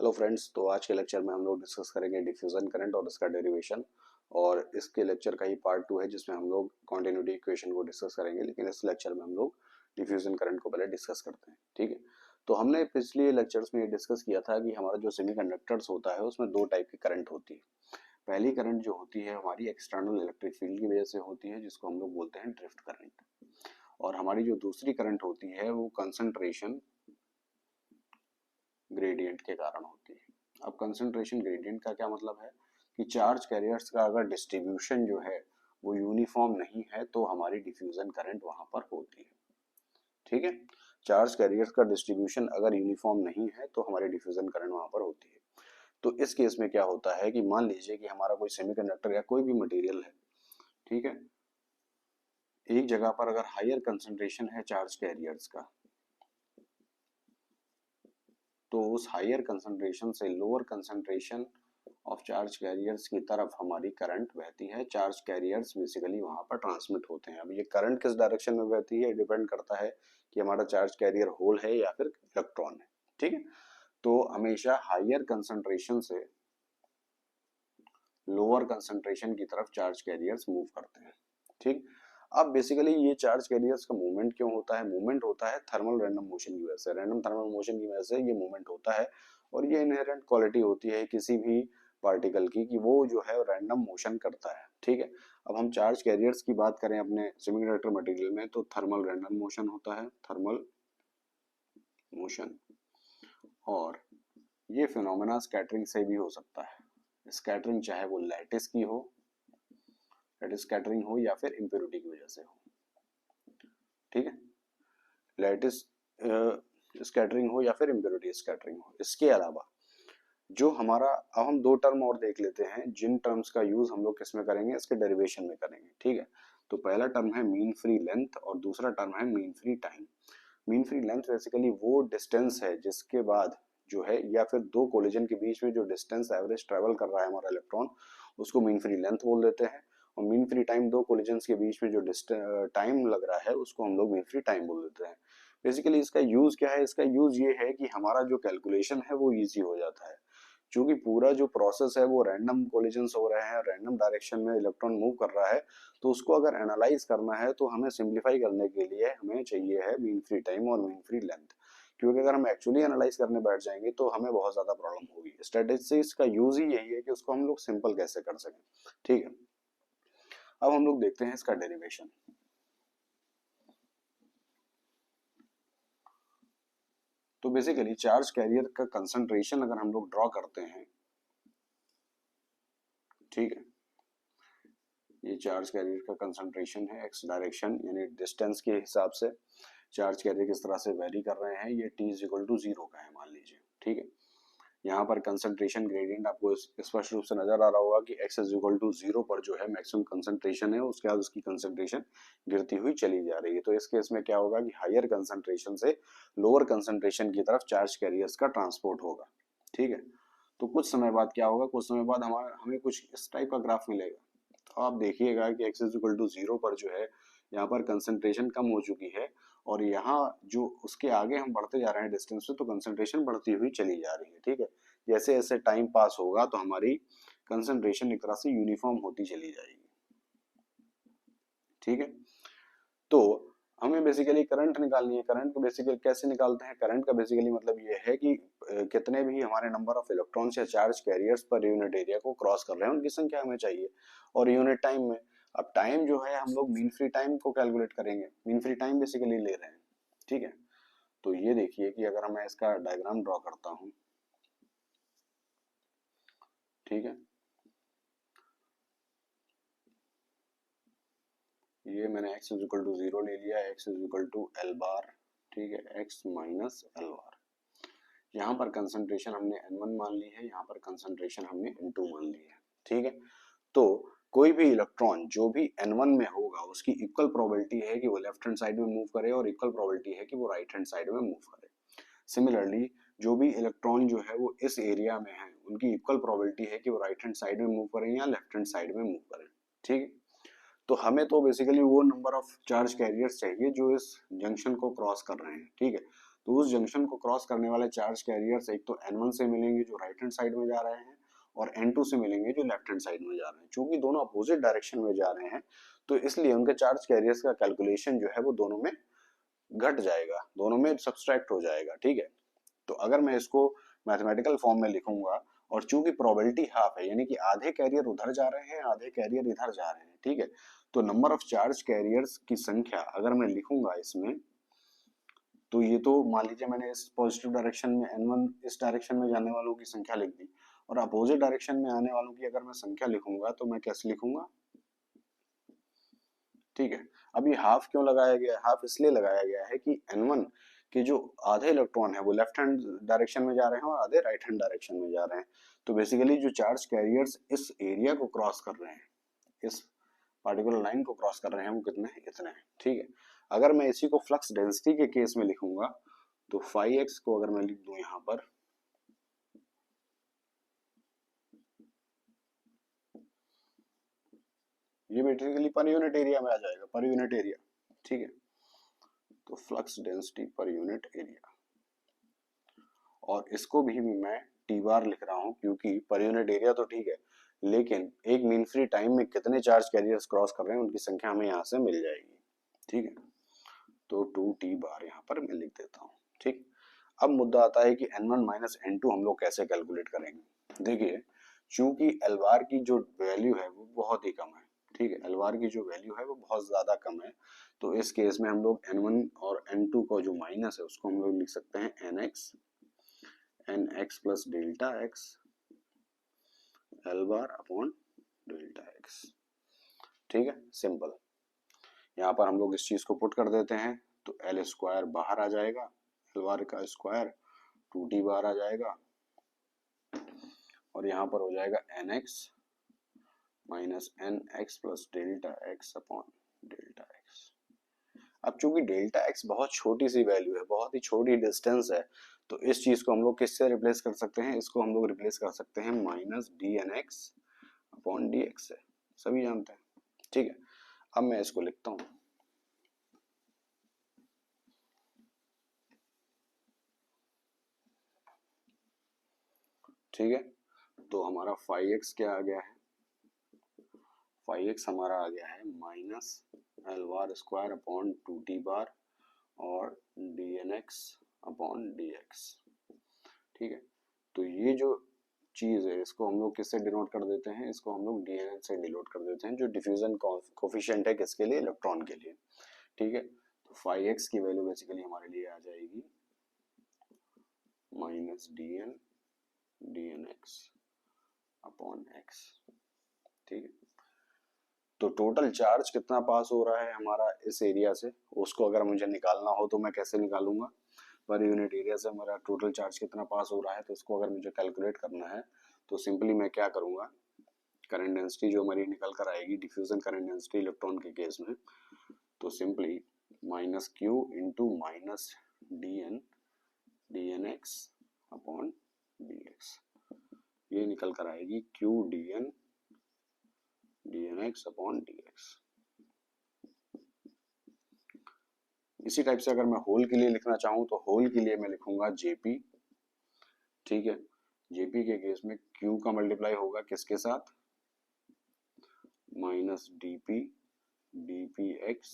Hello friends, तो आज के लेक्चर में हम लोग डिस्कस करेंगे डिफ्यूजन करंट और इसका डेरिवेशन। और इसके लेक्चर का ही पार्ट 2 है जिसमें हम लोग कॉन्टिन्यूटी इक्वेशन को डिस्कस करेंगे, लेकिन इस लेक्चर में हम लोग डिफ्यूजन करंट को पहले डिस्कस करते हैं। ठीक है, तो हमने पिछले लेक्चर्स में ये डिस्कस किया था कि हमारा जो सेमीकंडक्टर्स होता है उसमें दो टाइप की करंट होती है। पहली करंट जो होती है हमारी एक्सटर्नल इलेक्ट्रिक फील्ड की वजह से होती है, जिसको हम लोग बोलते हैं ड्रिफ्ट करंट। और हमारी जो दूसरी करंट होती है वो कंसंट्रेशन ग्रेडियंट के कारण होती है। अब कंसंट्रेशन ग्रेडियंट का क्या मतलब है कि चार्ज कैरियर्स का अगर डिस्ट्रीब्यूशन जो है वो यूनिफॉर्म नहीं है तो हमारी डिफ्यूजन करंट वहां पर होती है। ठीक है, चार्ज कैरियर्स का डिस्ट्रीब्यूशन अगर यूनिफॉर्म नहीं है तो हमारी डिफ्यूजन करंट वहां पर होती है। तो इस केस में क्या होता है कि मान लीजिए कि हमारा कोई सेमीकंडक्टर या कोई भी मटेरियल है। ठीक है, एक जगह पर अगर हायर कंसंट्रेशन है चार्ज कैरियर्स का, तो उस हायर कंसंट्रेशन से lower concentration of charge carriers की तरफ हमारी करंट बहती है। चार्ज कैरियर्स बेसिकली वहां पर ट्रांसमिट होते हैं। अब ये करंट किस डायरेक्शन में बहती है डिपेंड करता है कि हमारा चार्ज कैरियर होल है या फिर इलेक्ट्रॉन है। ठीक है, तो हमेशा हायर कंसंट्रेशन से लोअर कंसंट्रेशन की तरफ चार्ज कैरियर्स मूव करते हैं। ठीक, अब बेसिकली ये चार्ज कैरियर्स का मूवमेंट क्यों होता है? मूवमेंट होता है थर्मल रैंडम मोशन की वजह से। रैंडम थर्मल मोशन की वजह से ये मूवमेंट होता है, और ये इनहेरेंट क्वालिटी होती है किसी भी पार्टिकल की कि वो जो है रैंडम मोशन करता है। ठीक है, अब हम चार्ज कैरियर्स की बात करें अपने सेमीकंडक्टर मटेरियल में तो थर्मल रैंडम मोशन होता है, थर्मल मोशन। और ये फिनोमेना स्कैटरिंग से भी हो सकता है। स्कैटरिंग चाहे वो लैटिस की हो, लैटिस स्कैटरिंग हो, या फिर इम्प्योरिटी की वजह से हो। ठीक है, लैटिस स्कैटरिंग हो या फिर इम्प्योरिटी स्कैटरिंग हो। इसके अलावा जो हमारा, अब हम दो टर्म और देख लेते हैं जिन टर्म्स का यूज हम लोग किस में करेंगे, इसके डेरिवेशन में करेंगे। ठीक है, तो पहला टर्म है मीन फ्री लेंथ और दूसरा टर्म है mean free time. Mean free length basically वो डिस्टेंस है जिसके बाद जो है, या फिर दो कोलिजन के बीच में जो डिस्टेंस एवरेज ट्रेवल कर रहा है हमारा इलेक्ट्रॉन, उसको मीन फ्री लेंथ बोल देते हैं। और मीन फ्री टाइम, दो कोलिजन्स के बीच में जो टाइम लग रहा है उसको हम लोग मीन फ्री टाइम बोल देते हैं। बेसिकली इसका यूज क्या है? इसका यूज ये है कि हमारा जो कैलकुलेशन है वो इजी हो जाता है। क्योंकि पूरा जो प्रोसेस है वो रैंडम कोलिजन्स हो रहे हैं, रैंडम डायरेक्शन में इलेक्ट्रॉन मूव कर रहा है, तो उसको अगर एनालाइज करना है तो हमें सिंप्लीफाई करने के लिए हमें चाहिए है मीन फ्री टाइम और मीन फ्री लेंथ। क्योंकि अगर हम एक्चुअली एनालाइज करने बैठ जाएंगे तो हमें बहुत ज्यादा प्रॉब्लम होगी। स्टैटिस्टिक्स का यूज ही यही है कि उसको हम लोग सिंपल कैसे कर सकें। ठीक है, अब हम लोग देखते हैं इसका डेरिवेशन। तो बेसिकली चार्ज कैरियर का कंसंट्रेशन अगर हम लोग ड्रॉ करते हैं, ठीक है, ये चार्ज कैरियर का कंसंट्रेशन है एक्स डायरेक्शन यानी डिस्टेंस के हिसाब से चार्ज कैरियर किस तरह से वेरी कर रहे हैं। ये t इज इक्वल टू 0 का है मान लीजिए। ठीक है, यहाँ पर कंसंट्रेशन ग्रेडियंट आपको स्पष्ट रूप से नजर आ रहा होगा कि x इज इक्वल टू 0 पर जो है मैक्सिमम कंसंट्रेशन है, उसके बाद उसकी कंसंट्रेशन गिरती हुई चली जा रही है। तो इस केस में क्या होगा कि हायर कंसंट्रेशन से लोअर कंसंट्रेशन की तरफ चार्ज कैरियर्स का ट्रांसपोर्ट होगा। ठीक है, तो कुछ समय बाद क्या होगा, कुछ समय बाद हमें कुछ इस टाइप का ग्राफ मिलेगा। तो आप देखिएगा कि x इज इक्वल टू 0 पर जो है यहाँ पर कंसंट्रेशन कम हो चुकी है, और यहाँ जो उसके आगे हम बढ़ते जा रहे हैं डिस्टेंस पे तो कंसंट्रेशन बढ़ती हुई चली जा रही है। ठीक है, जैसे जैसे टाइम पास होगा तो हमारी कंसंट्रेशन एक तरह से यूनिफॉर्म होती चली जाएगी। ठीक है, तो हमें बेसिकली करंट निकालनी है। करंट को बेसिकली कैसे निकालते हैं? करंट का बेसिकली मतलब ये है कि कितने भी हमारे नंबर ऑफ इलेक्ट्रॉन्स या charge carriers per unit area को क्रॉस कर रहे हैं उनकी संख्या हमें चाहिए, और यूनिट टाइम में। अब टाइम जो है हम लोग मीन फ्री टाइम को कैलकुलेट करेंगे, मीन फ्री टाइम बेसिकली ले रहे हैं। ठीक है, तो ये देखिए कि अगर मैं इसका डायग्राम ड्रॉ करता हूं, ठीक है, ये मैंने x इज इक्वल टू 0 ले लिया, x is equal to L bar. ठीक है, x माइनस एल बार। यहाँ पर कंसंट्रेशन हमने n1 मान ली है, यहाँ पर कंसंट्रेशन हमने n2 मान ली है। ठीक है, तो कोई भी इलेक्ट्रॉन जो भी n1 में होगा उसकी इक्वल प्रोबेबिलिटी है कि वो लेफ्ट हैंड साइड में मूव करे और इक्वल प्रोबेबिलिटी है कि वो राइट हैंड साइड में मूव करे। सिमिलरली जो भी इलेक्ट्रॉन जो है वो इस एरिया में है उनकी इक्वल प्रोबेबिलिटी है कि वो राइट हैंड साइड में मूव करें या लेफ्ट हैंड साइड में मूव करें। ठीक है, तो हमें तो बेसिकली वो नंबर ऑफ चार्ज कैरियर्स चाहिए जो इस जंक्शन को क्रॉस कर रहे हैं। ठीक है, तो उस जंक्शन को क्रॉस करने वाले चार्ज कैरियर्स एक तो N1 से मिलेंगे जो राइट हैंड साइड में जा रहे हैं, और N2 से मिलेंगे जो लेफ्ट हैंड साइड में जा रहे हैं। चूंकि दोनों अपोजिट डायरेक्शन में जा रहे हैं तो इसलिए उनके चार्ज कैरियर्स का कैलकुलेशन जो है वो दोनों में घट जाएगा, दोनों में सब्सट्रैक्ट हो जाएगा। ठीक है, तो अगर मैं इसको मैथमेटिकल फॉर्म में लिखूंगा, और चूंकि प्रोबेबिलिटी हाफ है यानी कि आधे कैरियर उधर जा रहे हैं आधे कैरियर इधर जा रहे हैं, ठीक है, तो नंबर ऑफ चार्ज कैरियर्स की संख्या अगर मैं लिखूंगा इसमें, तो ये तो मान लीजिए मैंने इस पॉजिटिव डायरेक्शन में N1 इस डायरेक्शन में जाने वालों की संख्या लिख दी, और अपोजिट डायरेक्शन में आने वालों की अगर मैं संख्या लिखूंगा तो मैं कैसे लिखूंगा? ठीक है, अब ये हाफ क्यों लगाया गया है? हाफ इसलिए लगाया गया है कि N1 के जो आधे इलेक्ट्रॉन है वो लेफ्ट हैंड डायरेक्शन में जा रहे हैं और आधे राइट हैंड डायरेक्शन में जा रहे हैं। तो बेसिकली जो चार्ज कैरियर्स इस एरिया को क्रॉस कर रहे हैं, इस पार्टिकुलर लाइन को क्रॉस कर रहे हैं, वो कितने हैं? इतने हैं। ठीक है, अगर मैं इसी को फ्लक्स डेंसिटी के केस में लिखूंगा तो फाई एक्स को अगर मैं लिख दूं यहां पर, ये बेसिकली पर यूनिट एरिया में आ जाएगा, पर यूनिट एरिया। ठीक है, तो flux density per unit area, और इसको भी मैं टी बार लिख रहा हूं क्योंकि पर यूनिट एरिया तो ठीक है, लेकिन एक मीन फ्री टाइम में कितने चार्ज कैरियर्स क्रॉस कर रहे हैं उनकी संख्या हमें यहाँ से मिल जाएगी। ठीक है, तो 2t बार यहाँ पर मैं लिख देता हूँ। ठीक, अब मुद्दा आता है कि N1 माइनस N2 हम लोग कैसे कैलकुलेट करेंगे। देखिए, चूंकि एल बार की जो वैल्यू है वो बहुत ही कम है, ठीक है, एल बार की जो वैल्यू है वो बहुत ज्यादा कम है, तो इस केस में हम लोग N1 और N2 का जो माइनस है उसको हम लोग लिख सकते हैं nx plus delta x L bar upon delta x. ठीक है, सिंपल। यहाँ पर हम लोग इस चीज को पुट कर देते हैं तो एल स्क्वायर बाहर आ जाएगा, एल बार का स्क्वायर 2t बार आ जाएगा, और यहाँ पर हो जाएगा nx minus nx plus delta x upon delta x. अब चूंकि डेल्टा एक्स बहुत छोटी सी वैल्यू है, बहुत ही छोटी डिस्टेंस है, तो इस चीज को हम लोग किससे रिप्लेस कर सकते हैं? इसको हम लोग रिप्लेस कर सकते हैं minus D N X upon D X से, सभी जानते हैं। ठीक है, अब मैं इसको लिखता हूं, ठीक है, तो हमारा फाइव एक्स क्या आ गया है? फाइव एक्स हमारा आ गया है minus L bar square upon 2t bar और D N X upon D X. ठीक है, तो ये जो चीज है इसको हम लोग किससे डिनोट कर देते हैं? इसको हम लोग डीएन से डिनोट कर देते हैं, जो डिफ्यूजन कोफिशिएंट है किसके लिए? इलेक्ट्रॉन के लिए। ठीक है, तो फाइव एक्स की वैल्यू बेसिकली हमारे लिए आ जाएगी minus D N X upon X. ठीक है, तो टोटल चार्ज कितना पास हो रहा है हमारा इस एरिया से, उसको अगर मुझे निकालना हो तो मैं कैसे निकालूंगा? पर यूनिट एरिया से हमारा टोटल चार्ज कितना पास हो रहा है, तो इसको अगर मुझे कैलकुलेट करना है तो सिंपली मैं क्या करूंगा, करंट डेंसिटी जो हमारी निकल कर आएगी डिफ्यूजन करंट डेंसिटी इलेक्ट्रॉन के केस में, तो simply minus Q into minus D N X upon D X, ये निकल कर आएगी Q D N X upon D X. इसी टाइप से अगर मैं होल के लिए लिखना चाहूं तो होल के लिए मैं लिखूंगा जेपी। ठीक है, जेपी के केस में क्यू का मल्टीप्लाई होगा किसके साथ? Minus DP x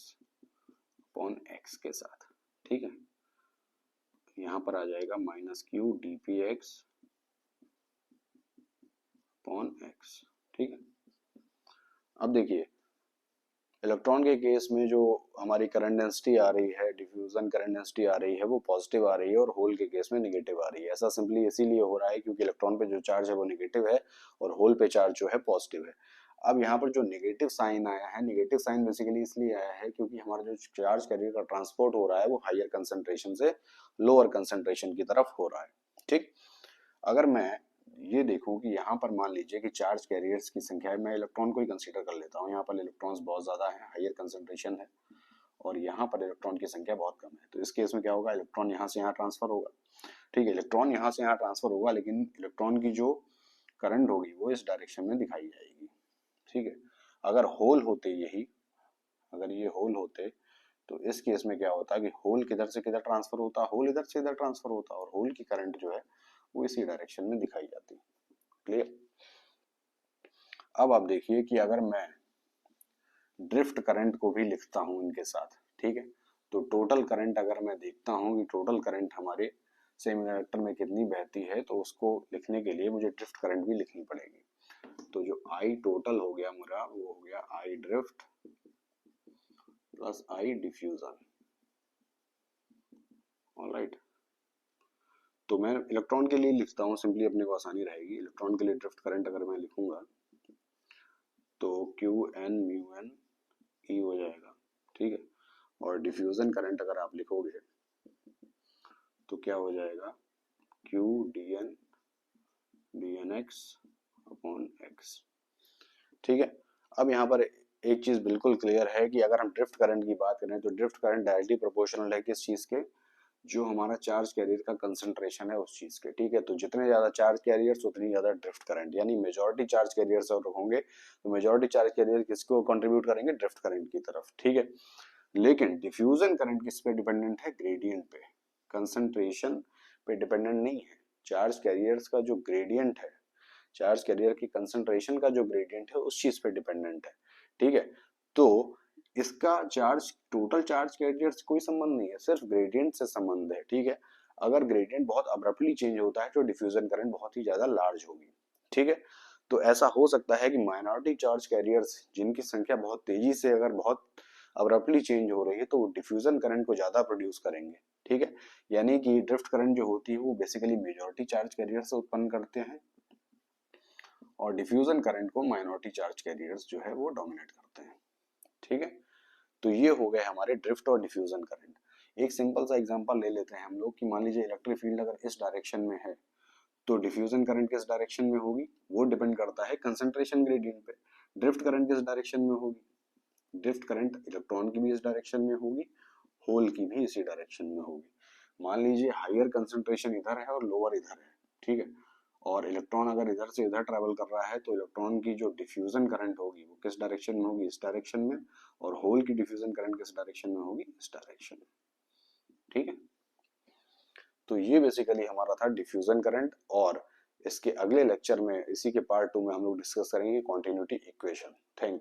upon x के साथ। ठीक है, यहां पर आ जाएगा minus Q DP x upon X. ठीक है, अब देखिए इलेक्ट्रॉन के केस में जो हमारी करंट डेंसिटी आ रही है, डिफ्यूजन करंट डेंसिटी आ रही है, वो पॉजिटिव आ रही है, और होल के केस में नेगेटिव आ रही है। ऐसा सिंपली इसीलिए हो रहा है क्योंकि इलेक्ट्रॉन पे जो चार्ज है वो नेगेटिव है और होल पे चार्ज जो है पॉजिटिव है। अब यहाँ पर जो नेगेटिव साइन आया है, नेगेटिव साइन बेसिकली इसलिए आया है क्योंकि हमारा जो चार्ज कैरियर का ट्रांसपोर्ट हो रहा है वो हायर कंसेंट्रेशन से लोअर कंसेंट्रेशन की तरफ हो रहा है। ठीक, अगर मैं ये देखूं कि यहाँ पर मान लीजिए कि चार्ज कैरियर्स की संख्या है, मैं इलेक्ट्रॉन को ही कंसीडर कर लेता हूँ, यहाँ पर इलेक्ट्रॉन्स बहुत ज्यादा है, हायर कंसेंट्रेशन है, और यहाँ पर इलेक्ट्रॉन की संख्या बहुत कम है, तो इस केस में क्या होगा? इलेक्ट्रॉन यहाँ से यहाँ ट्रांसफर होगा। ठीक है, इलेक्ट्रॉन यहाँ से यहाँ ट्रांसफर होगा, लेकिन इलेक्ट्रॉन की जो करंट होगी वो इस डायरेक्शन में दिखाई जाएगी। ठीक है, अगर होल होते यही, अगर ये होल होते तो इस केस में क्या होता है कि होल किधर से किधर ट्रांसफर होता है, होल इधर से इधर ट्रांसफर होता है, और होल की करंट जो है वो इसी डायरेक्शन में दिखाई जाती है। क्लियर। अब आप देखिए कि अगर मैं ड्रिफ्ट करंट को भी लिखता हूं इनके साथ, ठीक है, तो टोटल करंट अगर मैं देखता हूं कि टोटल करंट हमारे सेमीकंडक्टर में कितनी बहती है, तो उसको लिखने के लिए मुझे ड्रिफ्ट करंट भी लिखनी पड़ेगी। तो जो आई टोटल हो गया मेरा वो हो गया आई ड्रिफ्ट प्लस आई डिफ्यूजन। ऑलराइट, तो मैं इलेक्ट्रॉन के लिए लिखता हूँ सिंपली, अपने को आसानी रहेगी। इलेक्ट्रॉन के लिए ड्रिफ्ट करंट अगर मैं लिखूंगा तो Q N mu N E हो जाएगा, ठीक है। और डिफ्यूजन करंट अगर आप लिखोगे तो क्या हो जाएगा, Q D N X upon X, ठीक है। अब यहाँ पर एक चीज बिल्कुल क्लियर है कि अगर हम ड्रिफ्ट करंट की बात करें तो ड्रिफ्ट करंट डायरेक्टली प्रोपोर्शनल है किस चीज के, जो हमारा चार्ज कैरियर का कंसंट्रेशन है उस चीज के, ठीक है। तो जितने ज्यादा चार्ज कैरियर्स उतनी ज्यादा ड्रिफ्ट करंट, यानी मेजॉरिटी चार्ज कैरियर्स और होंगे तो मेजॉरिटी चार्ज कैरियर किसको कंट्रीब्यूट करेंगे, ड्रिफ्ट करंट की तरफ, ठीक है। लेकिन डिफ्यूजन करंट किस पे डिपेंडेंट है, ग्रेडियंट पे, कंसंट्रेशन पे डिपेंडेंट नहीं है। चार्ज कैरियर्स का जो ग्रेडियंट है, चार्ज कैरियर की कंसंट्रेशन का जो ग्रेडियंट है उस चीज पे डिपेंडेंट है, ठीक है। तो इसका चार्ज टोटल चार्ज कैरियर से कोई संबंध नहीं है, सिर्फ ग्रेडियंट से संबंध है, ठीक है। अगर ग्रेडियंट बहुत अब्रप्टली चेंज होता है तो डिफ्यूजन करंट बहुत ही ज्यादा लार्ज होगी, ठीक है। तो ऐसा हो सकता है कि माइनॉरिटी चार्ज कैरियर्स जिनकी संख्या बहुत तेजी से अगर बहुत अब्रप्टली चेंज हो रही है तो वो डिफ्यूजन करंट को ज्यादा प्रोड्यूस करेंगे, ठीक है। यानी कि ड्रिफ्ट करंट जो होती है वो बेसिकली मेजॉरिटी चार्ज कैरियर से उत्पन्न करते हैं और डिफ्यूजन करंट को माइनॉरिटी चार्ज कैरियर्स जो है वो डोमिनेट करते हैं, ठीक है। तो ये हो गए हमारे ड्रिफ्ट और डिफ्यूजन करंट। एक सिंपल सा एग्जांपल ले लेते हैं हम लोग कि मान लीजिए इलेक्ट्रिक फील्ड अगर इस डायरेक्शन में है तो डिफ्यूजन करंट किस डायरेक्शन में होगी, वो डिपेंड करता है कंसंट्रेशन ग्रेडियंट पे। ड्रिफ्ट करंट किस डायरेक्शन में होगी, ड्रिफ्ट करंट इलेक्ट्रॉन की भी इस डायरेक्शन में होगी, होल की भी इसी डायरेक्शन में होगी। मान लीजिए हायर कंसंट्रेशन इधर है और लोअर इधर है, ठीक है, और इलेक्ट्रॉन अगर इधर से इधर ट्रेवल कर रहा है तो इलेक्ट्रॉन की जो डिफ्यूजन करंट होगी वो किस डायरेक्शन में होगी, इस डायरेक्शन में, और होल की डिफ्यूजन करंट किस डायरेक्शन में होगी, इस डायरेक्शन में, ठीक है। तो ये बेसिकली हमारा था डिफ्यूजन करंट, और इसके अगले लेक्चर में इसी के पार्ट 2 में हम लोग डिस्कस करेंगे कॉन्टिन्यूटी इक्वेशन। Thank you.